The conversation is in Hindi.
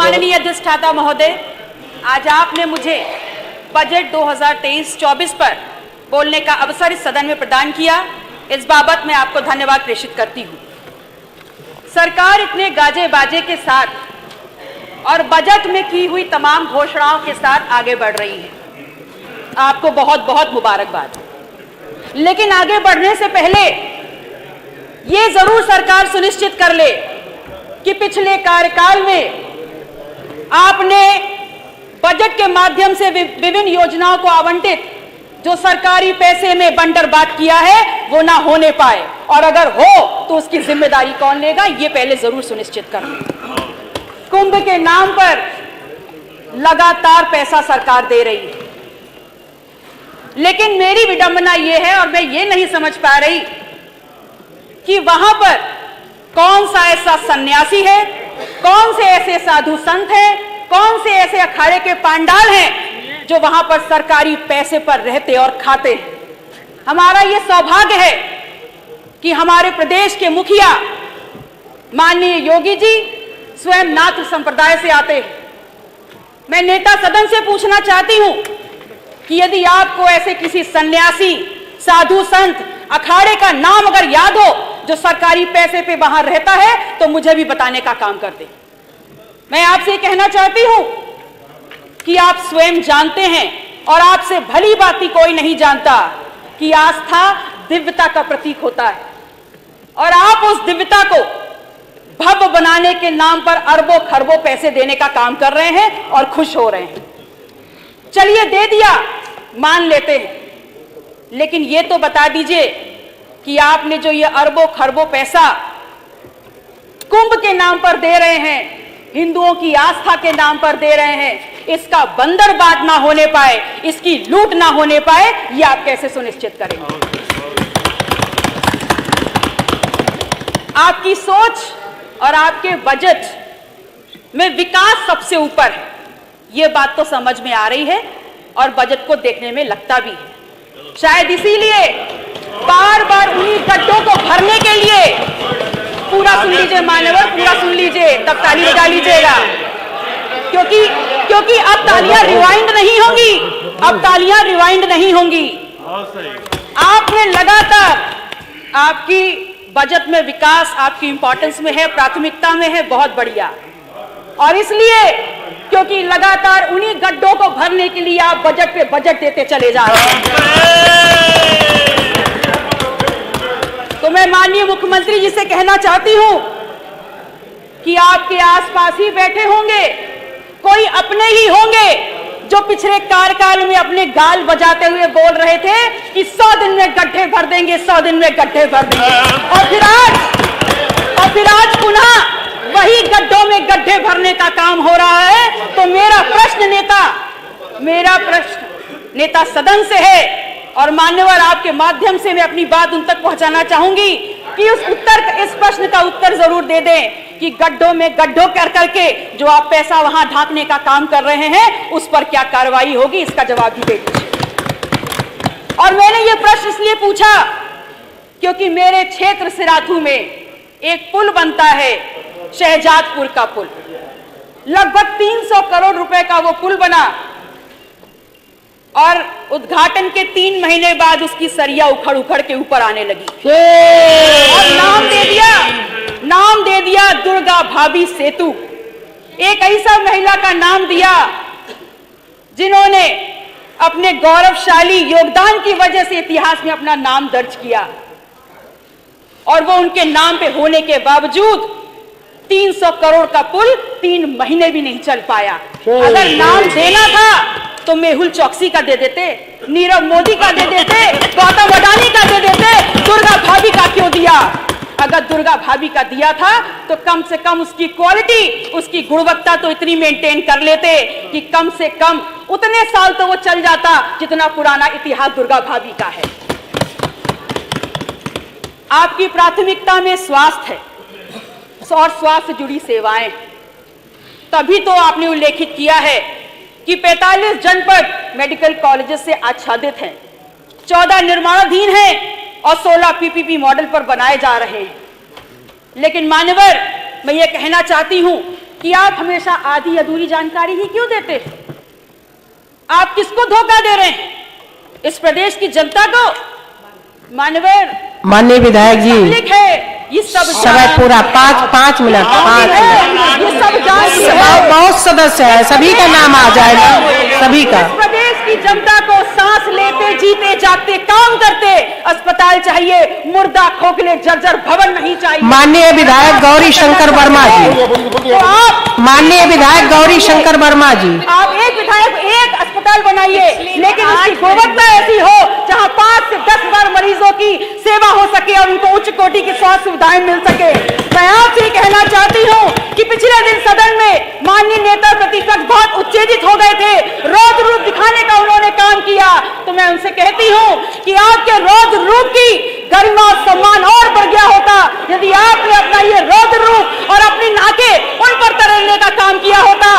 माननीय अधिष्ठाता महोदय, आज आपने मुझे बजट 2023-24 पर बोलने का अवसर इस सदन में प्रदान किया। इस बाबत मैं आपको धन्यवाद प्रेषित करती हूँ। सरकार इतने गाजे बाजे के साथ और बजट में की हुई तमाम घोषणाओं के साथ आगे बढ़ रही है। आपको बहुत बहुत मुबारकबाद। लेकिन आगे बढ़ने से पहले ये जरूर सरकार सुनिश्चित कर ले कि पिछले कार्यकाल में आपने बजट के माध्यम से विभिन्न योजनाओं को आवंटित जो सरकारी पैसे में बंटरबांट किया है वो ना होने पाए, और अगर हो तो उसकी जिम्मेदारी कौन लेगा, ये पहले जरूर सुनिश्चित कर लें। कुंभ के नाम पर लगातार पैसा सरकार दे रही है, लेकिन मेरी विडंबना ये है और मैं ये नहीं समझ पा रही कि वहां पर कौन सा ऐसा सन्यासी है, कौन से ऐसे साधु संत हैं, कौन से ऐसे अखाड़े के पांडाल हैं जो वहां पर सरकारी पैसे पर रहते और खाते हैं। हमारा ये सौभाग्य है कि हमारे प्रदेश के मुखिया माननीय योगी जी स्वयं नाथ संप्रदाय से आते हैं। मैं नेता सदन से पूछना चाहती हूं कि यदि आपको ऐसे किसी सन्यासी, साधु संत, अखाड़े का नाम अगर याद हो जो सरकारी पैसे पे वहां रहता है तो मुझे भी बताने का काम कर दे। मैं आपसे कहना चाहती हूं कि आप स्वयं जानते हैं और आपसे भली भांति कोई नहीं जानता कि आस्था दिव्यता का प्रतीक होता है, और आप उस दिव्यता को भव्य बनाने के नाम पर अरबों खरबों पैसे देने का काम कर रहे हैं और खुश हो रहे हैं। चलिए दे दिया, मान लेते हैं, लेकिन ये तो बता दीजिए कि आपने जो ये अरबों खरबों पैसा कुंभ के नाम पर दे रहे हैं, हिंदुओं की आस्था के नाम पर दे रहे हैं, इसका बंदरबांट ना होने पाए, इसकी लूट ना होने पाए, ये आप कैसे सुनिश्चित करेंगे? आपकी सोच और आपके बजट में विकास सबसे ऊपर है, ये बात तो समझ में आ रही है और बजट को देखने में लगता भी है। शायद इसीलिए बार बार उन्हीं गड्ढों को भरने के लिए, पूरा सुन लीजिए मान्यवर, पूरा सुन लीजिए, तब ताली बजा लीजिएगा, क्योंकि अब तालियां रिवाइंड नहीं होंगी, अब तालियां रिवाइंड नहीं होंगी। आपने लगातार, आपकी बजट में विकास आपकी इंपॉर्टेंस में है, प्राथमिकता में है, बहुत बढ़िया। और इसलिए क्योंकि लगातार उन्हीं गड्ढों को भरने के लिए आप बजट पे बजट देते चले जा रहे हैं। तो मैं माननीय मुख्यमंत्री जी से कहना चाहती हूं कि आपके आसपास ही बैठे होंगे कोई अपने ही होंगे जो पिछले कार्यकाल में अपने गाल बजाते हुए बोल रहे थे कि 100 दिन में गड्ढे भर देंगे, 100 दिन में गड्ढे भर देंगे, और फिर आज पुनः वही गड्ढों में गड्ढे भरने का काम हो रहा है। तो मेरा प्रश्न नेता सदन से है, और मान्यवर आपके माध्यम से मैं अपनी बात उन तक पहुंचाना चाहूंगी कि इस प्रश्न का उत्तर जरूर दे दें कि गड्ढों में गड्ढों कर करके जो आप पैसा वहां ढांकने का काम कर रहे हैं उस पर क्या कार्रवाई होगी, इसका जवाब भी दे दीजिए। और मैंने ये प्रश्न इसलिए पूछा क्योंकि मेरे क्षेत्र सिराथू में एक पुल बनता है, शहजादपुर का पुल, लगभग 300 करोड़ रुपए का वो पुल बना, और उद्घाटन के 3 महीने बाद उसकी सरिया उखड़ उखड़ के ऊपर आने लगी, और नाम दे दिया दुर्गा भाभी सेतु। एक ऐसा महिला का नाम दिया जिन्होंने अपने गौरवशाली योगदान की वजह से इतिहास में अपना नाम दर्ज किया, और वो उनके नाम पे होने के बावजूद 300 करोड़ का पुल 3 महीने भी नहीं चल पाया। अगर नाम देना था तो मेहुल चौकसी का दे देते, नीरव मोदी का दे देते, गौतम अडानी का दे देते, दुर्गा भाभी का क्यों दिया? अगर दुर्गा भाभी का दिया था तो कम से कम उसकी क्वालिटी, उसकी गुणवत्ता तो इतनी मेंटेन कर लेते कि कम से कम उतने साल तो वो चल जाता जितना पुराना इतिहास दुर्गा भाभी का है। आपकी प्राथमिकता में स्वास्थ्य है और स्वास्थ्य से जुड़ी सेवाएं, तभी तो आपने उल्लेखित किया है कि 45 जनपद मेडिकल कॉलेजेस से आच्छादित हैं, 14 निर्माणाधीन हैं और 16 पीपीपी मॉडल पर बनाए जा रहे हैं। लेकिन मान्यवर, मैं ये कहना चाहती हूं कि आप हमेशा आधी अधूरी जानकारी ही क्यों देते? आप किसको धोखा दे रहे हैं? इस प्रदेश की जनता को? माननीय विधायक जी, ये सब समय पूरा 5 मिनट। ये सब जान बहुत सदस्य है, सभी का नाम आ जाएगा, सभी का। इस प्रदेश की जनता को सांस लेते जीते जागते काम करते अस्पताल चाहिए, मुर्दा खोखले जर्जर भवन नहीं चाहिए। माननीय विधायक गौरी शंकर वर्मा जी, तो आप माननीय विधायक गौरी शंकर वर्मा जी, आप एक विधायक एक अस्पताल बनाइए, लेकिन उसकी गुणवत्ता ऐसी हो जहां 5 से 10 बार मरीजों की सेवा हो सके और उनको उच्च कोटि की स्वास्थ्य सुविधाएं मिल सके। मैं आपसे कहना चाहती हूं कि पिछले दिन सदन में माननीय नेता प्रतिपक्ष बहुत उत्तेजित हो गए थे, रौद्र रूप दिखाने का उन्होंने काम किया। तो मैं उनसे कहती हूं कि आपके रौद्र रूप की गरिमा और सम्मान और बढ़ गया होता यदि आपने अपना ये रौद्र रूप और अपनी नाके उन पर तरने का काम किया होता।